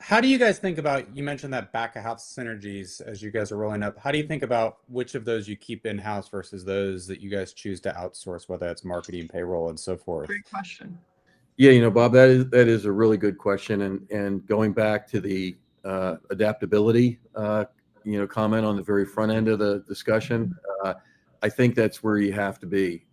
How do you guys think about, you mentioned that back of house synergies as you guys are rolling up. How do you think about which of those you keep in-house versus those that you guys choose to outsource, whether it's marketing, payroll, and so forth? Great question. Yeah, Bob, that is a really good question, and going back to the adaptability, comment on the very front end of the discussion, I think that's where you have to be.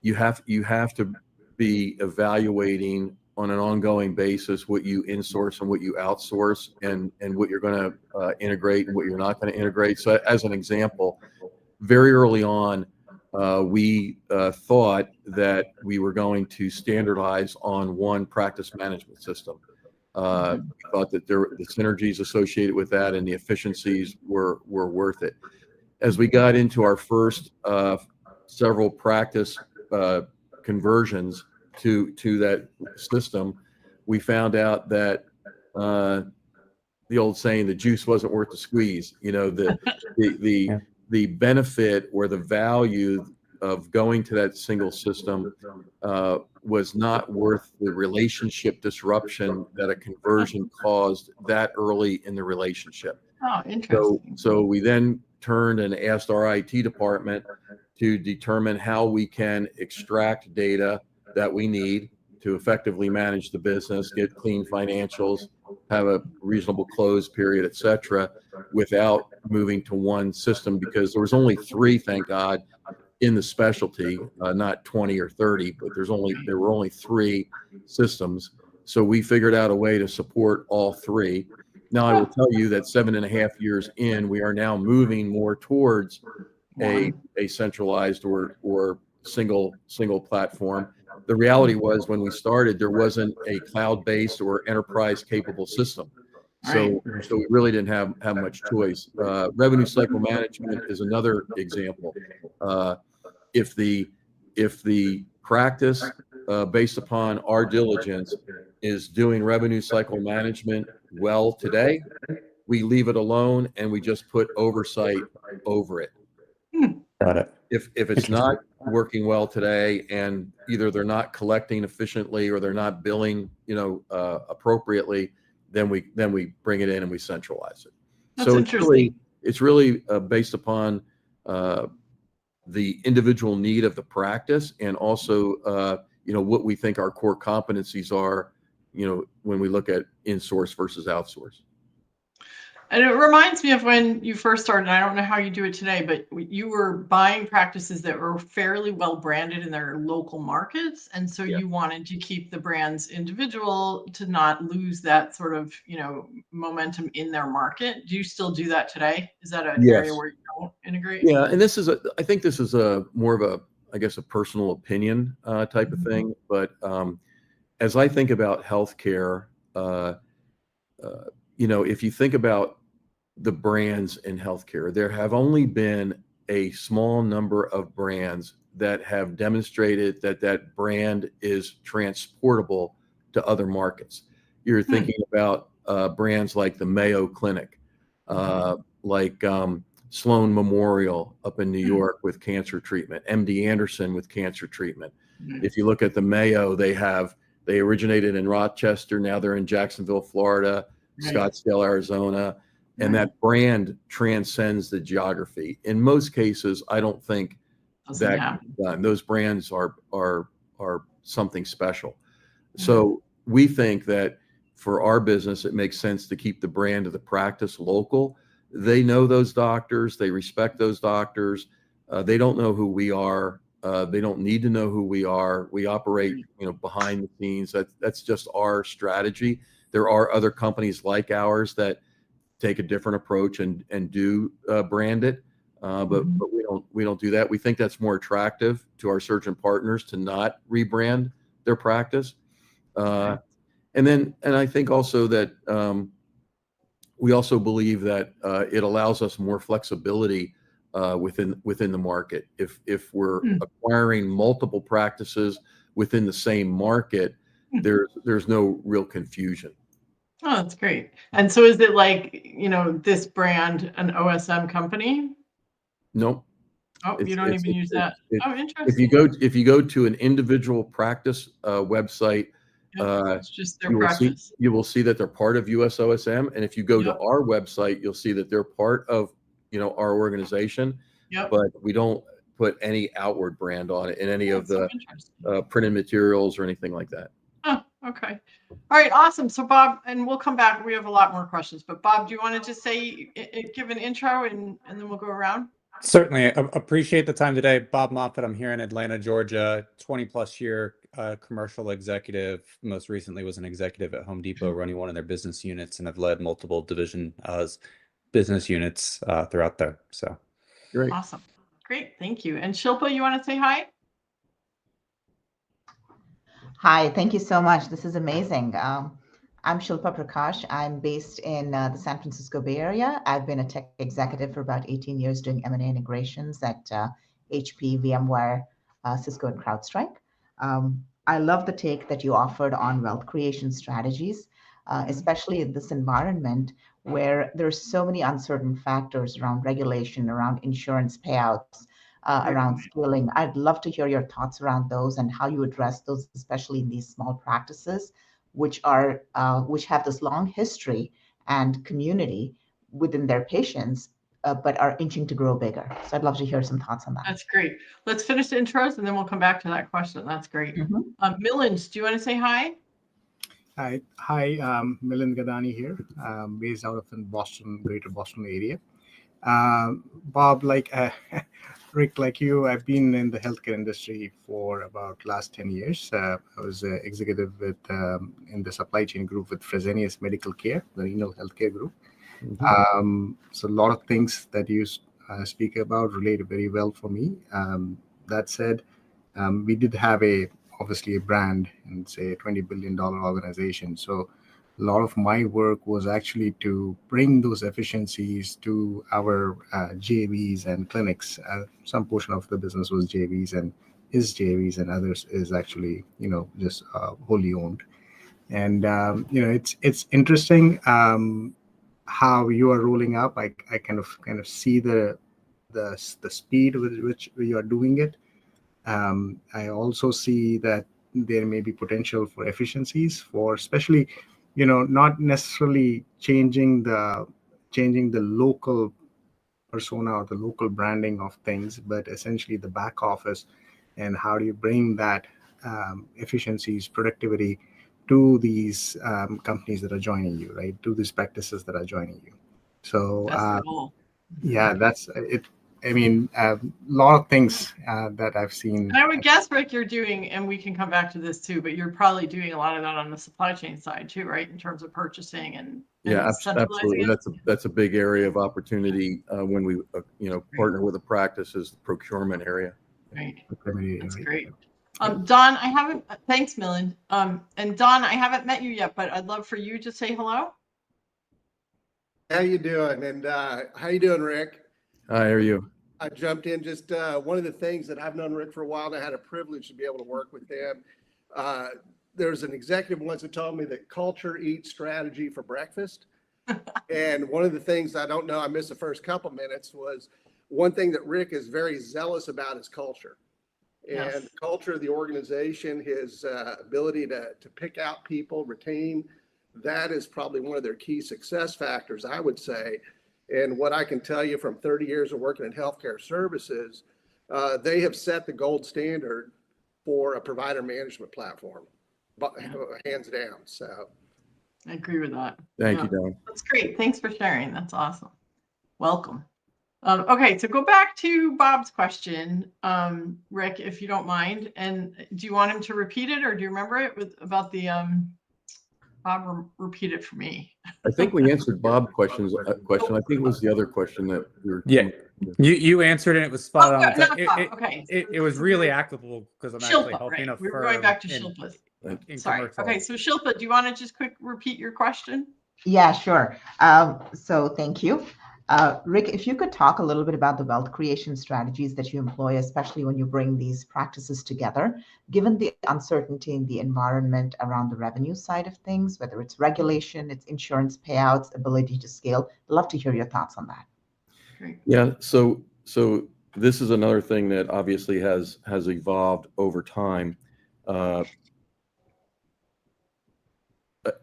You have to be evaluating on an ongoing basis what you insource and what you outsource, and what you're going to integrate and what you're not going to integrate. So, as an example, very early on, we thought that we were going to standardize on one practice management system. We thought that the synergies associated with that and the efficiencies were worth it. As we got into our first several practice conversions to that system, we found out that the old saying, the juice wasn't worth the squeeze. The benefit or the value of going to that single system was not worth the relationship disruption that a conversion caused that early in the relationship. Oh, interesting. So we then turned and asked our IT department to determine how we can extract data that we need to effectively manage the business, get clean financials, have a reasonable close period, et cetera, without moving to one system, because there was only 3, thank God, in the specialty, not 20 or 30, but there were only 3 systems. So we figured out a way to support all 3. Now, I will tell you that 7.5 years in, we are now moving more towards a centralized or single platform. The reality was, when we started, there wasn't a cloud-based or enterprise-capable system. So we really didn't have much choice. Revenue cycle management is another example. If the practice, based upon our diligence, is doing revenue cycle management well today, we leave it alone and we just put oversight over it. Got it. If it's not working well today, and either they're not collecting efficiently or they're not billing, appropriately, then we bring it in and we centralize it. That's so interesting. It's really based upon the individual need of the practice, and also what we think our core competencies are, when we look at insource versus outsource. And it reminds me of when you first started. I don't know how you do it today, but you were buying practices that were fairly well branded in their local markets. And so you wanted to keep the brands individual to not lose that sort of, momentum in their market. Do you still do that today? Is that an area where you don't integrate? Yeah. And I think this is more of a personal opinion type of thing. But as I think about healthcare, if you think about the brands in healthcare, there have only been a small number of brands that have demonstrated that brand is transportable to other markets. You're thinking about brands like the Mayo Clinic, like Sloan Memorial up in New York with cancer treatment, MD Anderson with cancer treatment. If you look at the Mayo, they originated in Rochester, now they're in Jacksonville, Florida, Scottsdale, Arizona, and that brand transcends the geography. In most cases, I don't think those brands are something special. So we think that for our business, it makes sense to keep the brand of the practice local. They know those doctors, they respect those doctors. They don't know who we are. They don't need to know who we are. We operate, behind the scenes. That's just our strategy. There are other companies like ours that take a different approach and do brand it, but we don't do that. We think that's more attractive to our surgeon partners to not rebrand their practice, and I think also that we also believe that it allows us more flexibility within the market. If we're acquiring multiple practices within the same market, there's no real confusion. Oh, that's great. And so is it like, this brand, an OSM company? Nope. Oh, you don't even use that. Oh, interesting. If you go to an individual practice website It's just their practice. You will see that they're part of USOSM, and if you go to Yep. our website, you'll see that they're part of our organization. Yep. But we don't put any outward brand on it in any of so the printed materials or anything like that. Oh, okay. All right, awesome. So Bob, and we'll come back. We have a lot more questions, but Bob, do you want to just say, give an intro and then we'll go around? Certainly. Appreciate the time today. Bob Moffitt. I'm here in Atlanta, Georgia, 20 plus year commercial executive. Most recently was an executive at Home Depot running one of their business units, and I've led multiple division business units throughout there. So great. Awesome. Great. Thank you. And Shilpa, you want to say hi? Hi, thank you so much. This is amazing. I'm Shilpa Prakash. I'm based in the San Francisco Bay Area. I've been a tech executive for about 18 years doing M&A integrations at HP, VMware, Cisco, and CrowdStrike. I love the take that you offered on wealth creation strategies, especially in this environment where there's so many uncertain factors around regulation, around insurance payouts, around scaling. I'd love to hear your thoughts around those and how you address those, especially in these small practices, which have this long history and community within their patients, but are inching to grow bigger. So I'd love to hear some thoughts on that. That's great. Let's finish the intros and then we'll come back to that question. That's great. Milind, do you want to say hi? Hi, Milind Gadani here, based out of the Greater Boston area. Bob, Rick, like you, I've been in the healthcare industry for about last 10 years. I was an executive in the supply chain group with Fresenius Medical Care, the renal healthcare group. So a lot of things that you speak about relate very well for me. That said, we did have obviously a brand and say a $20 billion organization. So a lot of my work was actually to bring those efficiencies to our JVs and clinics. Some portion of the business was JVs and is JVs, and others is actually, just wholly owned. And, it's interesting how you are rolling up. I kind of see the speed with which you are doing it. I also see that there may be potential for efficiencies for especially, not necessarily changing the local persona or the local branding of things, but essentially the back office and how do you bring that efficiencies, productivity to these companies that are joining you, right? To these practices that are joining you. So yeah, that's it. I mean, a lot of things that I've seen. And I would guess, Rick, you're doing, and we can come back to this too, but you're probably doing a lot of that on the supply chain side too, right? In terms of purchasing and absolutely. That's a big area of opportunity when we, partner with a practice is the procurement area. Right. That's great. Don, thanks, Milind. And Don, I haven't met you yet, but I'd love for you to say hello. How you doing? And how you doing, Rick? Hi, how are you? I jumped in just one of the things that I've known Rick for a while, and I had a privilege to be able to work with him. There's an executive once that told me that culture eats strategy for breakfast. And one of the things I don't know, I missed the first couple minutes, was one thing that Rick is very zealous about is culture. And culture of the organization, his ability to pick out people, retain, that is probably one of their key success factors, I would say. And what I can tell you from 30 years of working in healthcare services, they have set the gold standard for a provider management platform, hands down. So I agree with that. Thank you, Don. That's great. Thanks for sharing. That's awesome. Welcome. Okay, so go back to Bob's question, Rick, if you don't mind. And do you want him to repeat it, or do you remember it about the Bob, repeat it for me. I think we answered Bob's question. I think it was the other question that we were. Yeah, you answered it. It was spot on. Okay. It was really applicable because I'm actually helping a firm. We were going back to Shilpa's. Sorry. Okay, so Shilpa, do you want to just quick repeat your question? Yeah, sure. So thank you. Rick, if you could talk a little bit about the wealth creation strategies that you employ, especially when you bring these practices together, given the uncertainty in the environment around the revenue side of things, whether it's regulation, it's insurance payouts, ability to scale. I'd love to hear your thoughts on that. Great. Yeah, so this is another thing that obviously has evolved over time.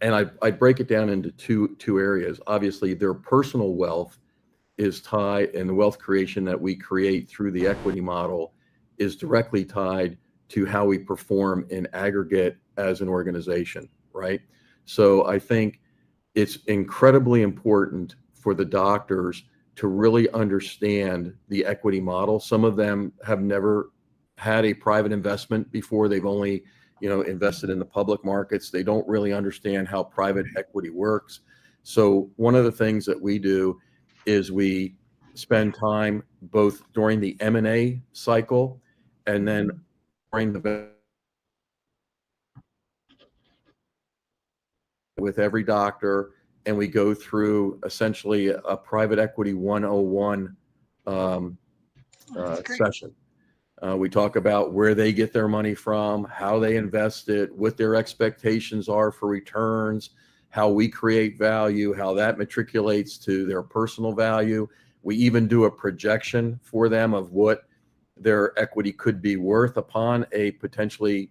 and I break it down into two areas. Obviously, their personal wealth is tied, and the wealth creation that we create through the equity model is directly tied to how we perform in aggregate as an organization, right? So I think it's incredibly important for the doctors to really understand the equity model. Some of them have never had a private investment before. They've only, invested in the public markets. They don't really understand how private equity works. So one of the things that we do is we spend time both during the M&A cycle and then during the with every doctor, and we go through essentially a private equity 101 session. We talk about where they get their money from, how they invest it, what their expectations are for returns, how we create value, how that matriculates to their personal value. We even do a projection for them of what their equity could be worth upon a potentially,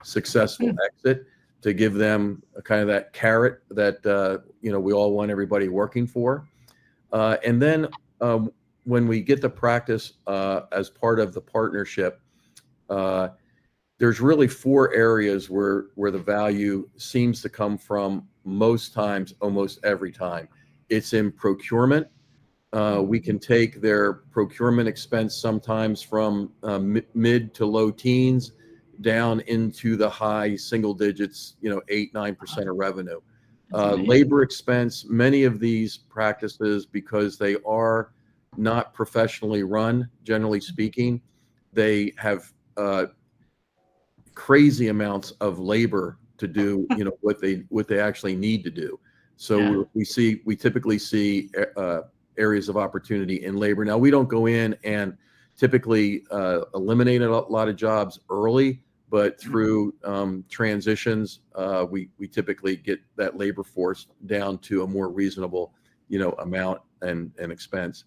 successful exit, to give them a kind of that carrot that, we all want everybody working for. And then when we get the practice as part of the partnership, there's really 4 areas where the value seems to come from most times, almost every time. It's in procurement. We can take their procurement expense sometimes from mid to low teens down into the high single digits, 8-9% of revenue. Labor expense, many of these practices, because they are not professionally run, generally speaking, they have crazy amounts of labor to do, what they actually need to do. So we typically see areas of opportunity in labor. Now, we don't go in and typically eliminate a lot of jobs early, but through transitions, we typically get that labor force down to a more reasonable, amount and expense.